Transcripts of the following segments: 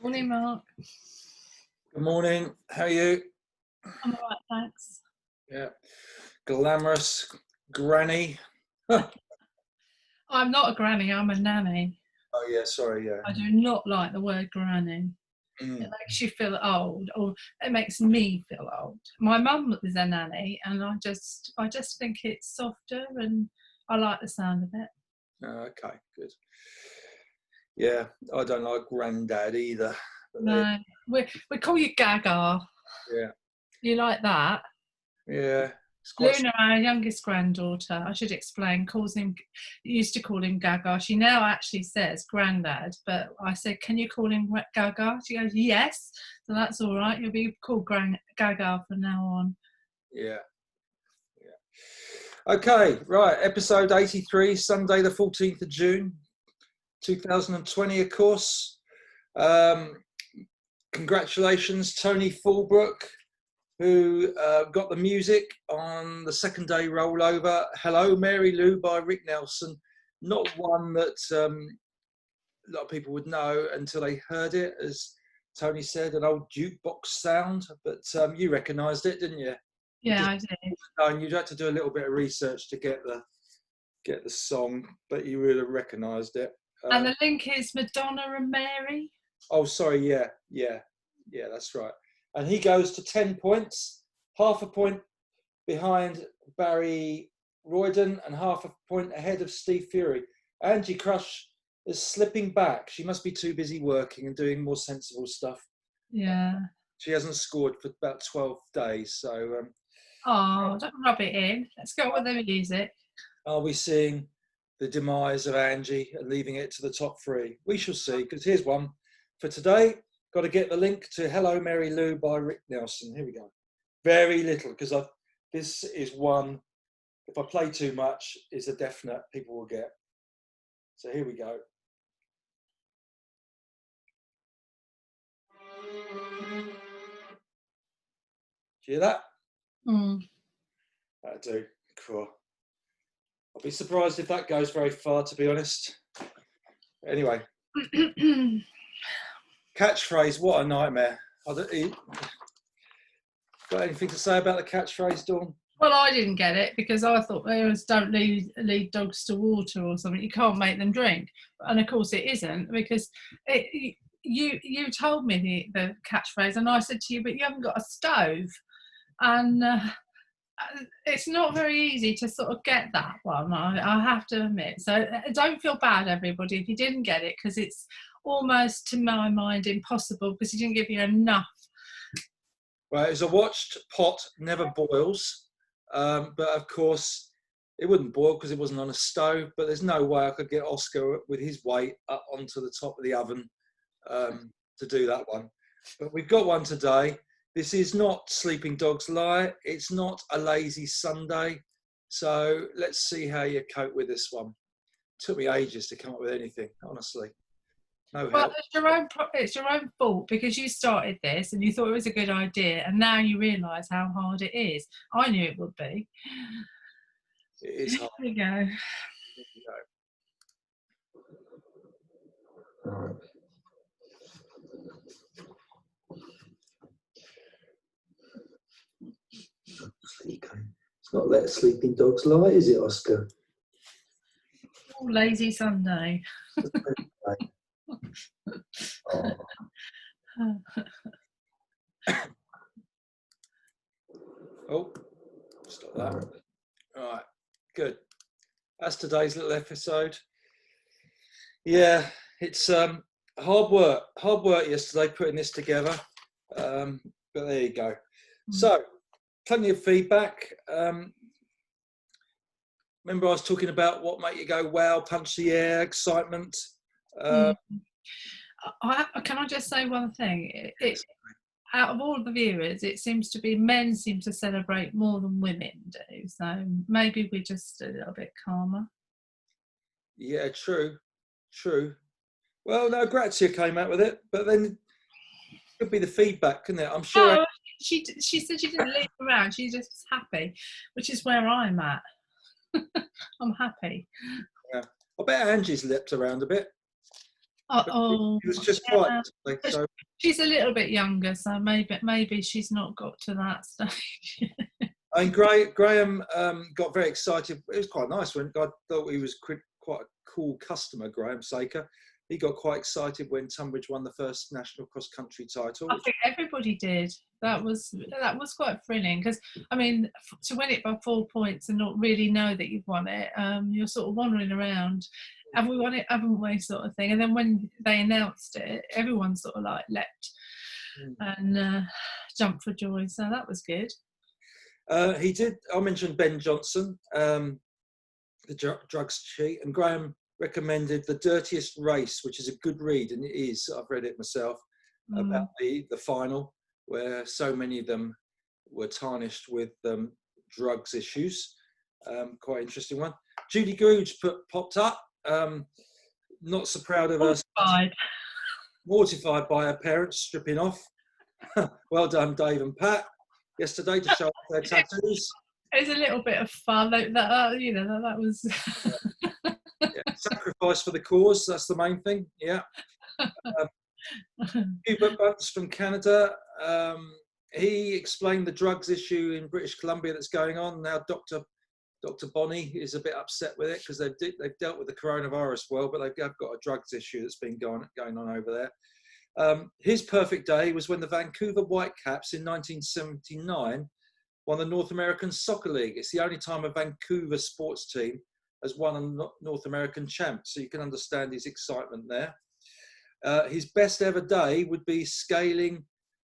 Morning, Mark. Good morning. How are you? I'm all right, thanks. Yeah. Glamorous granny. Oh I'm not a granny, I'm a nanny. yeah, sorry, yeah. I do not like the word granny. It makes you feel old, or it makes me feel old. My mum is a nanny, and I just think it's softer, and I like the sound of it. Okay, good. Yeah, I don't like granddad either. No, we call you Gaga. Yeah. You like that? Yeah. It's quite. Luna, our youngest granddaughter, I should explain, used to call him Gaga. She now actually says Grandad, but I said, can you call him Gaga? She goes, yes. So that's all right. You'll be called Gaga from now on. Yeah. Yeah. Okay, right. Episode 83, Sunday, the 14th of June, 2020, of course. Congratulations, Tony Fulbrook, who got the music on the second day rollover. Hello, Mary Lou by Rick Nelson. Not one that a lot of people would know until they heard it, as Tony said, an old jukebox sound. But you recognised it, didn't you? Yeah, I did. You'd had to do a little bit of research to get the song, but you would have recognised it. And the link is Madonna and Mary. Oh, sorry, yeah, that's right. And he goes to 10 points, half a point behind Barry Royden and half a point ahead of Steve Fury. Angie Crush is slipping back. She must be too busy working and doing more sensible stuff. Yeah. She hasn't scored for about 12 days. So, don't rub it in. Let's go with the music. are we seeing the demise of Angie and leaving it to the top three? We shall see, because here's one for today. Got to get the link to Hello, Mary Lou by Rick Nelson. Here we go. Very little, because this is one, if I play too much, is a definite people will get. So here we go. Do you hear that? That'll do. Cool. I'll be surprised if that goes very far, to be honest. Anyway. Catchphrase, what a nightmare. Got anything to say about the catchphrase, Dawn? Well, I didn't get it because I thought it was don't lead dogs to water or something. You can't make them drink. And of course it isn't, because you told me the catchphrase and I said to you, but you haven't got a stove. And it's not very easy to sort of get that one, I have to admit. So don't feel bad, everybody, if you didn't get it, because it's almost, to my mind, impossible because he didn't give you enough. Well, it's a watched pot never boils, but of course it wouldn't boil because it wasn't on a stove. But there's no way I could get Oscar with his weight up onto the top of the oven to do that one. But we've got one today. This is not Sleeping Dogs Lie. It's not a lazy Sunday. So let's see how you cope with this one. It took me ages to come up with anything, honestly. No well, help. it's your own fault, because you started this and you thought it was a good idea, and now you realise how hard it is. I knew it would be. It is hard. Here we go. All right. It's not Let Sleeping Dogs Lie, is it, Oscar? Oh, lazy Sunday. Oh, stop that. All right, good. That's today's little episode. Yeah, it's hard work yesterday putting this together, but there you go. So, plenty of feedback. Remember I was talking about what make you go wow, punch the air, excitement. Can I just say one thing? Out of all the viewers, it seems to be men seem to celebrate more than women do. So maybe we're just a little bit calmer. Yeah, true. Well, no, Grazia came out with it, but then it could be the feedback, couldn't it? I'm sure. No, she said she didn't leave around. She just was happy, which is where I'm at. I'm happy. Yeah. I bet Angie's leapt around a bit. But Oh, he was just quiet yeah. yesterday, But so she's a little bit younger, so maybe she's not got to that stage. I mean, Graham got very excited. It was quite nice when I thought he was quite a cool customer, Graham Saker. He got quite excited when Tunbridge won the first national cross country title. I think everybody did. That was quite thrilling because I mean to win it by 4 points and not really know that you've won it, you're sort of wandering around. Have we won it? Haven't we? Sort of thing. And then when they announced it, everyone sort of like leapt and jumped for joy. So that was good. He did. I mentioned Ben Johnson, the drugs cheat, and Graham recommended The Dirtiest Race, which is a good read, and it is. I've read it myself about the final, where so many of them were tarnished with drugs issues. Quite interesting one. Judy Googe popped up. Not so proud of her. Mortified by her parents stripping off. Well done, Dave and Pat. Yesterday to show off their tattoos. It was a little bit of fun. That was. Yeah. Sacrifice for the cause. That's the main thing. Yeah. Hubert Bunce from Canada. He explained the drugs issue in British Columbia that's going on now. Dr. Bonnie is a bit upset with it because they've dealt with the coronavirus well, but they've got a drugs issue that's been going on over there. His perfect day was when the Vancouver Whitecaps in 1979 won the North American Soccer League. It's the only time a Vancouver sports team has won a North American champ, so you can understand his excitement there. His best ever day would be scaling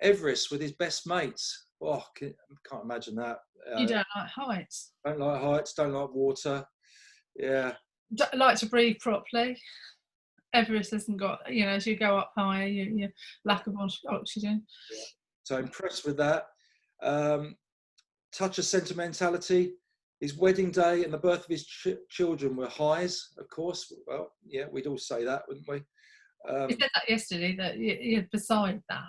Everest with his best mates. Oh, can't imagine that. You don't like heights? Don't like heights, don't like water. Yeah. Don't like to breathe properly. Everest hasn't got, as you go up higher, you lack of oxygen. Yeah. So impressed with that. Touch of sentimentality. His wedding day and the birth of his children were highs, of course. Well, yeah, we'd all say that, wouldn't we? We said that yesterday, that beside that,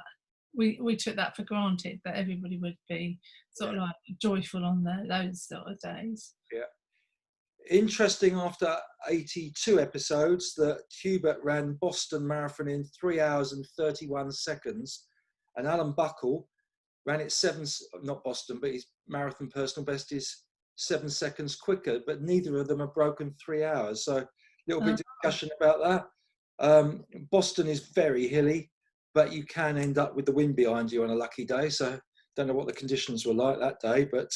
we took that for granted, that everybody would be sort of like joyful on those sort of days. Yeah. Interesting, after 82 episodes, that Hubert ran Boston Marathon in 3 hours and 31 seconds, and Alan Buckle ran it not Boston, but his marathon personal best is 7 seconds quicker, but neither of them have broken 3 hours. So a little bit of discussion about that. Boston is very hilly, but you can end up with the wind behind you on a lucky day. So don't know what the conditions were like that day, but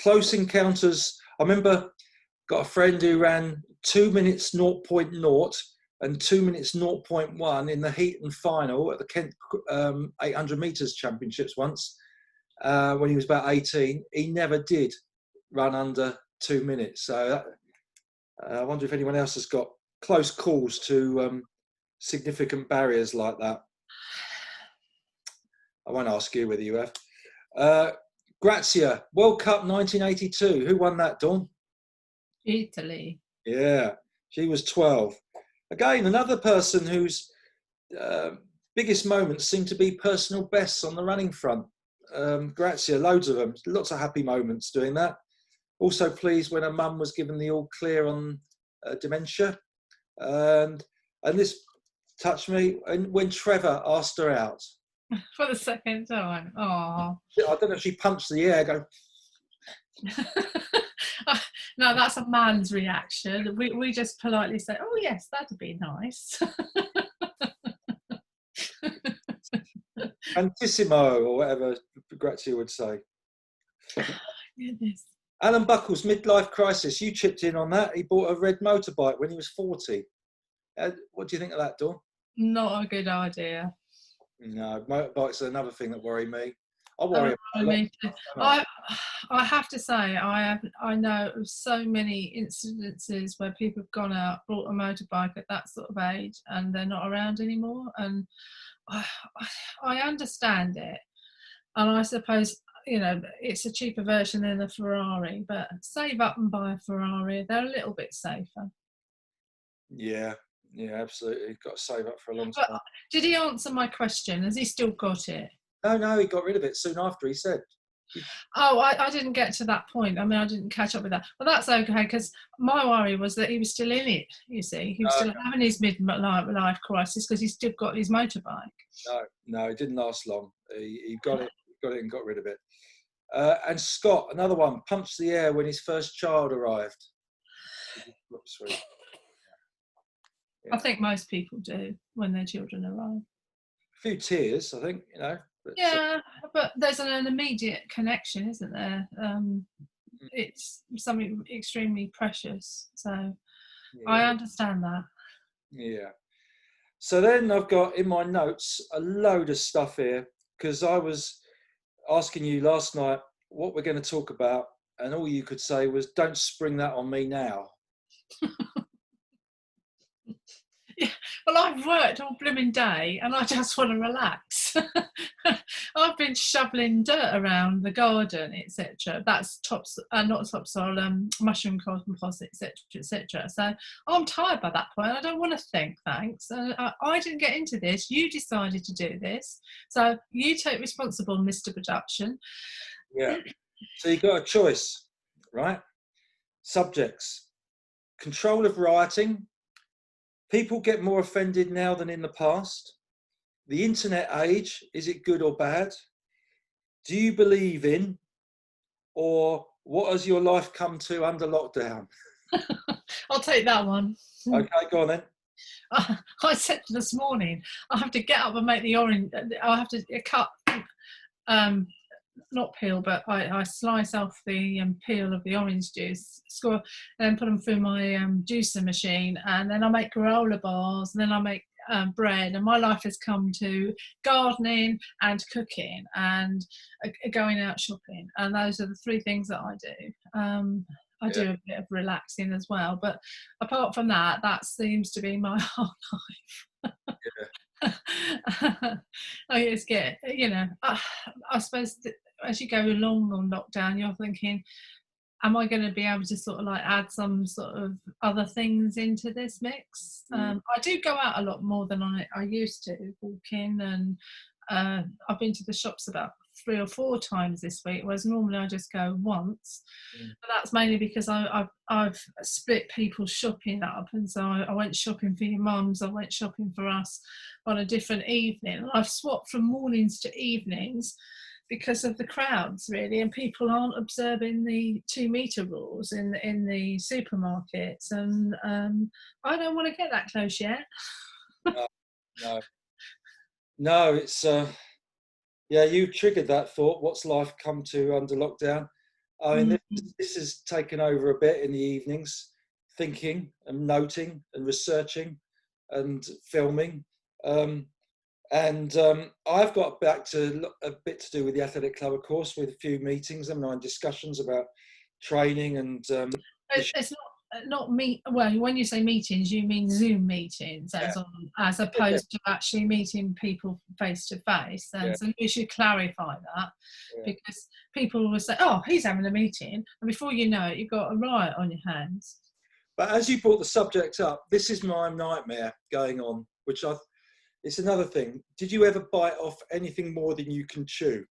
close encounters. I remember got a friend who ran 2 minutes 0.0 and 2 minutes 0.1 in the heat and final at the Kent 800 metres championships once when he was about 18. He never did run under 2 minutes. So I wonder if anyone else has got close calls to significant barriers like that. I won't ask you whether you have. Grazia, World Cup 1982. Who won that, Dawn? Italy. Yeah, she was 12. Again, another person whose biggest moments seem to be personal bests on the running front. Grazia, loads of them. Lots of happy moments doing that. Also pleased when her mum was given the all clear on dementia. And this touched me when Trevor asked her out. For the second time. Oh. I don't know if she punched the air, go. No, that's a man's reaction. We just politely say, oh yes, that'd be nice. Antissimo, or whatever Grazia would say. Goodness. Alan Buckle's midlife crisis. You chipped in on that. He bought a red motorbike when he was 40. What do you think of that, Dawn? Not a good idea. No, motorbikes are another thing that worry me. I worry about I have to say, I know of so many incidences where people have gone out, bought a motorbike at that sort of age, and they're not around anymore. And I understand it, and I suppose it's a cheaper version than a Ferrari, but save up and buy a Ferrari. They're a little bit safer. Yeah, absolutely. Got to save up for a long time. Did he answer my question? Has he still got it? No, he got rid of it soon after, he said. Oh, I didn't get to that point. I mean, I didn't catch up with that. But that's okay, because my worry was that he was still in it, you see. He was No, still having his midlife crisis because he's still got his motorbike. no, it didn't last long. He got it, and got rid of it. And Scott, another one, punched the air when his first child arrived. Sweet. I think most people do when their children arrive. A few tears, I think, you know. But, Yeah, but there's an immediate connection, isn't there? It's something extremely precious. So yeah, I understand that. yeah. So then I've got in my notes a load of stuff here because I was asking you last night what we're going to talk about, and all you could say was, "Don't spring that on me now." Well, I've worked all blooming day and I just want to relax. I've been shoveling dirt around the garden, etc. That's not topsoil, mushroom compost, etc., etc. So I'm tired by that point. I don't want to think, thanks. I didn't get into this. You decided to do this. So you take responsible, Mr. Production. Yeah. So you've got a choice, right? Subjects: control of rioting. People get more offended now than in the past. The internet age, is it good or bad? Do you believe in, or what has your life come to under lockdown? I'll take that one. Okay, go on then. I said this morning, I have to get up and make the orange. I have to cut, not peel, but I slice off the peel of the orange juice, and then put them through my juicer machine, and then I make granola bars, and then I make bread. And my life has come to gardening and cooking and going out shopping, and those are the three things that I do. I do a bit of relaxing as well, but apart from that, that seems to be my whole life. I just get, I suppose as you go along on lockdown, you're thinking, am I going to be able to sort of like add some sort of other things into this mix? I do go out a lot more than I used to, walking, and I've been to the shops about 3 or 4 times this week, whereas normally I just go once. But that's mainly because I've split people's shopping up, and so I went shopping for your mums, I went shopping for us on a different evening. I've swapped from mornings to evenings because of the crowds, really, and people aren't observing the 2-metre rules in the supermarkets, and I don't want to get that close yet. No, it's yeah, you triggered that thought. What's life come to under lockdown? I mean, this has taken over a bit in the evenings, thinking and noting and researching and filming. I've got back to a bit to do with the athletic club, of course, with a few meetings and discussions about training and. It's not meet. Well, when you say meetings, you mean Zoom meetings, as opposed to actually meeting people face to face. And so you should clarify that, because people will say, "Oh, he's having a meeting," and before you know it, you've got a riot on your hands. But as you brought the subject up, this is my nightmare going on, which it's another thing. Did you ever bite off anything more than you can chew?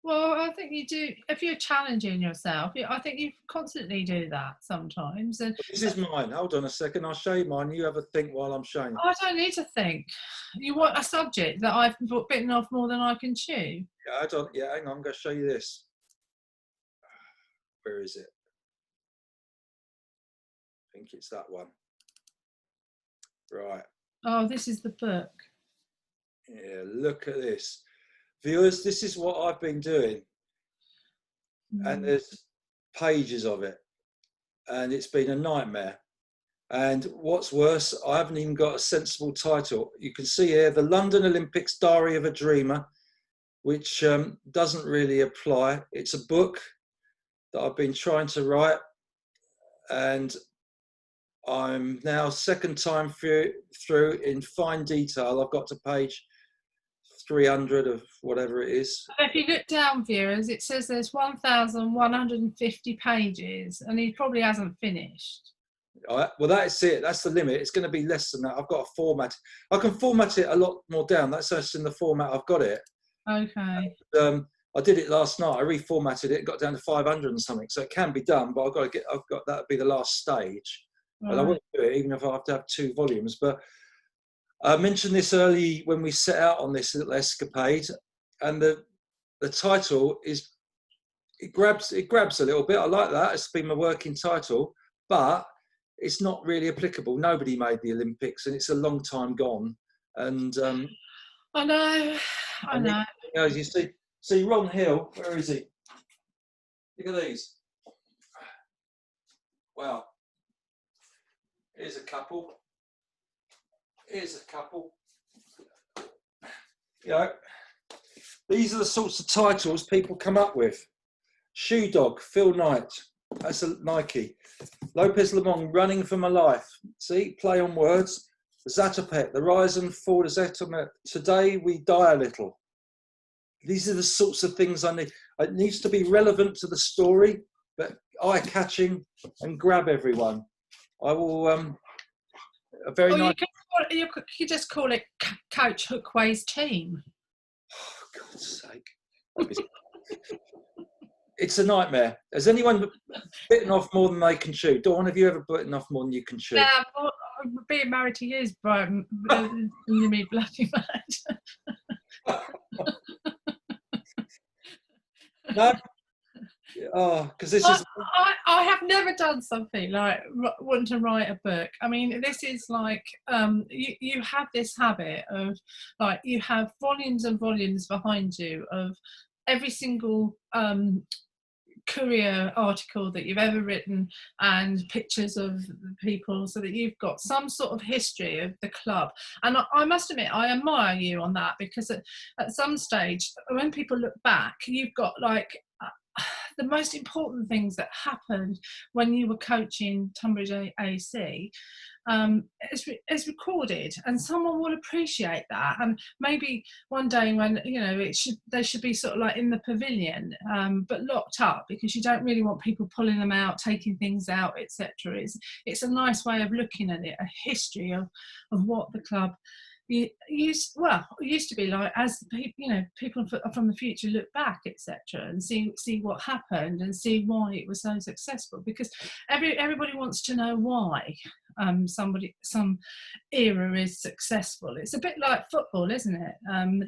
Well, I think you do. If you're challenging yourself, I think you constantly do that sometimes. And this is mine. Hold on a second. I'll show you mine. You have a think while I'm showing you. I don't need to think. You want a subject that I've bitten off more than I can chew? Yeah, hang on. I'm going to show you this. Where is it? I think it's that one. Right. Oh, this is the book. Yeah, look at this. Viewers, this is what I've been doing. And there's pages of it. And it's been a nightmare. And what's worse, I haven't even got a sensible title. You can see here, The London Olympics Diary of a Dreamer, which doesn't really apply. It's a book that I've been trying to write. And I'm now second time through in fine detail. I've got to page 300 of whatever it is. If you look down, viewers, it says there's 1,150 pages, and he probably hasn't finished. Well, that's it. That's the limit. It's going to be less than that. I've got a format. I can format it a lot more down. That's in the format I've got it. Okay. I did it last night. I reformatted it, got down to 500 and something. So it can be done, but I've got that would be the last stage. And I Right. won't do it even if I have to have 2 volumes. But I mentioned this early when we set out on this little escapade, and the title is it grabs a little bit. I like that. It's been my working title, but it's not really applicable. Nobody made the Olympics, and it's a long time gone. And I know. I and know. you know, as you see Ron Hill. Where is he? Look at these. Wow. Here's a couple. Here's a couple. You know, these are the sorts of titles people come up with. Shoe Dog, Phil Knight. That's a Nike. Lopez Lemon, Running for My Life. See, play on words. Zatopek, The Rise and Fall of Zatopek. Today We Die a Little. These are the sorts of things I need. It needs to be relevant to the story, but eye-catching and grab everyone. I will. A very Or nice. you could just call it Coach Hookway's team. Oh, God's sake. It's a nightmare. Has anyone bitten off more than they can chew? Dawn, have you ever bitten off more than you can chew? Yeah, well, being married to you is Brian. You mean bloody mad. No. Oh, because this is. I have never done something like wanting to write a book. I mean, this is like you have this habit of like you have volumes and volumes behind you of every single career article that you've ever written and pictures of people, so that you've got some sort of history of the club. And I must admit, I admire you on that, because at some stage when people look back, you've got like the most important things that happened when you were coaching Tunbridge AC is recorded, and someone will appreciate that. And maybe one day when they should be sort of like in the pavilion, but locked up, because you don't really want people pulling them out, taking things out, etc. It's a nice way of looking at it, a history of what the club used to be like, as people from the future look back, etc., and see what happened and see why it was so successful, because everybody wants to know why some era is successful. It's a bit like football, isn't it?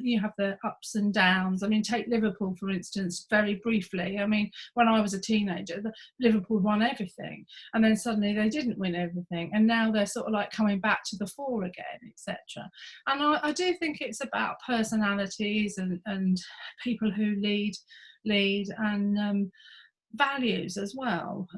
You have the ups and downs. I mean, take Liverpool for instance, very briefly. I mean, when I was a teenager, Liverpool won everything, and then suddenly they didn't win everything, and now they're sort of like coming back to the fore again, etc. And I do think it's about personalities and people who lead and values as well.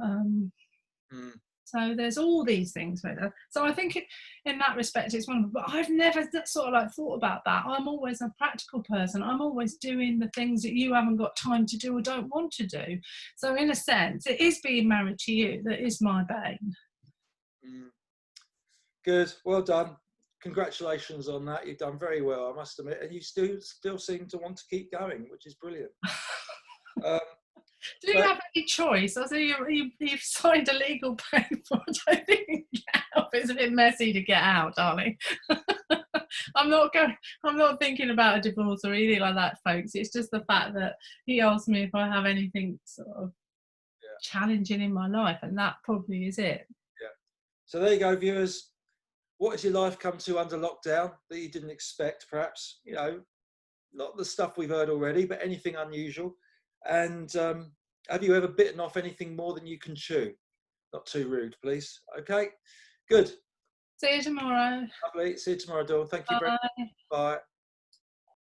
So there's all these things. So I think in that respect, it's one. But I've never sort of like thought about that. I'm always a practical person. I'm always doing the things that you haven't got time to do or don't want to do. So in a sense, it is being married to you that is my bane. Good. Well done. Congratulations on that. You've done very well, I must admit, and you still seem to want to keep going, which is brilliant. Do you have any choice? I see you've signed a legal paper. I don't think you can get out. It's a bit messy to get out, darling. I'm not thinking about a divorce or anything like that, folks. It's just the fact that he asked me if I have anything sort of challenging in my life, and that probably is it. Yeah. So there you go, viewers. What has your life come to under lockdown that you didn't expect, perhaps? Not the stuff we've heard already, but anything unusual. And have you ever bitten off anything more than you can chew? Not too rude, please. Okay, good. See you tomorrow. Lovely. See you tomorrow, Dawn. Thank you very much. Bye.